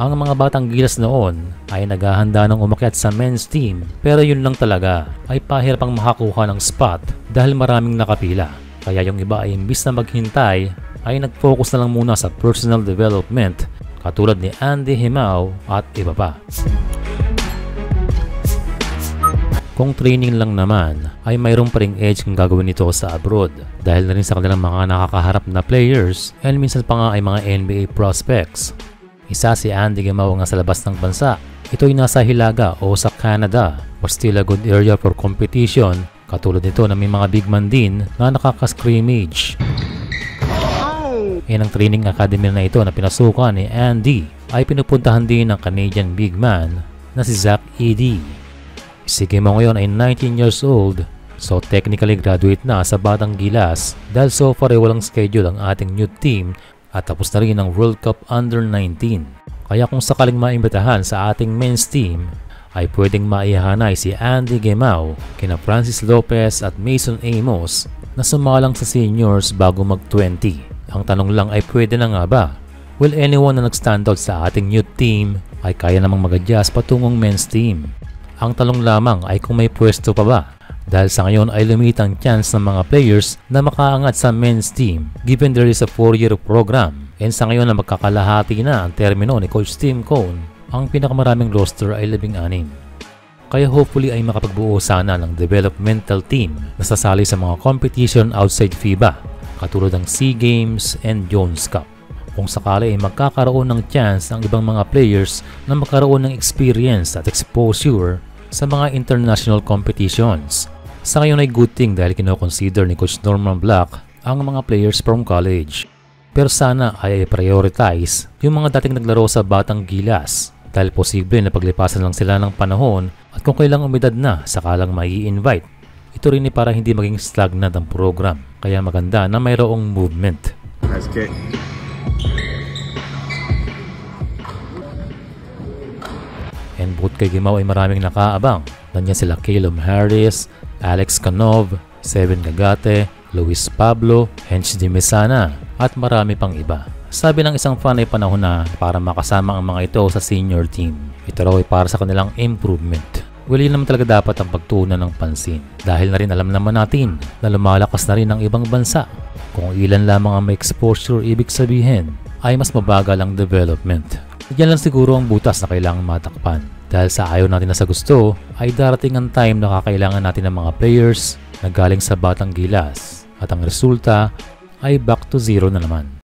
Ang mga batang gilas noon ay naghahanda ng umakyat sa men's team, pero yun lang talaga ay pahirap ang makakuha ng spot dahil maraming nakapila. Kaya yung iba ay imbis na maghintay ay nag-focus na lang muna sa personal development katulad ni Andy Himao at iba pa. Kung training lang naman ay mayroon pa ring edge kung gagawin ito sa abroad dahil na rin sa kanilang mga nakakaharap na players and minsan pa nga ay mga NBA prospects. Isa si Andy Himao nga sa labas ng bansa. Ito ay nasa Hilaga o sa Canada, but still a good area for competition. Katulad nito na may mga big man din na nakaka-scrimmage. Ang training academy na ito na pinasukan ni Andy ay pinupuntahan din ng Canadian big man na si Zach Edey. Si Himao ngayon ay 19 years old, so technically graduate na sa Batang Gilas dahil so far ay walang schedule ang ating youth team at tapos na rin ang World Cup Under-19. Kaya kung sakaling maimbitahan sa ating men's team, ay pwedeng maihanay si Andy Himao kina Francis Lopez at Mason Amos na sumalang sa seniors bago mag-20. Ang tanong lang ay pwede na nga ba? Will anyone na nag-stand out sa ating youth team ay kaya namang mag-adjust patungong men's team? Ang tanong lamang ay kung may pwesto pa ba? Dahil sa ngayon ay lumitang chance ng mga players na makaangat sa men's team given there is a 4-year program. And sa ngayon na magkakalahati na ang termino ni Coach Tim Cone, ang pinakamaraming roster ay 16. Kaya hopefully ay makapagbuo sana ng developmental team na sasali sa mga competition outside FIBA katulad ng SEA Games and Jones Cup. Kung sakali ay magkakaroon ng chance ang ibang mga players na magkaroon ng experience at exposure sa mga international competitions. Sa ngayon ay good thing dahil kinoconsider ni Coach Norman Black ang mga players from college. Pero sana ay prioritize yung mga dating naglaro sa Batang Gilas dahil posible na paglipasan lang sila ng panahon at kung kailang umidad na sakalang mai-invite. Ito rin ay para hindi maging stagnant ang program kaya maganda na mayroong movement. Nice kick. And bukod kay Himao ay maraming nakaabang. Nandiyan sila Calum Harris, Alex Canov, Seven Gagate, Luis Pablo, Hench Di Mesana at marami pang iba. Sabi ng isang fan ay panahon na para makasama ang mga ito sa senior team. Ito raw ay para sa kanilang improvement. Well, yun naman talaga dapat ang pagtuunan ng pansin. Dahil na rin alam naman natin na lumalakas na rin ang ibang bansa. Kung ilan lamang ang may exposure, ibig sabihin ay mas mabagal ang development. Yan lang siguro ang butas na kailangan matakpan. Dahil sa ayaw natin na sa gusto, ay darating ang time na kakailangan natin ng mga players na galing sa Batang Gilas. At ang resulta ay back to zero na naman.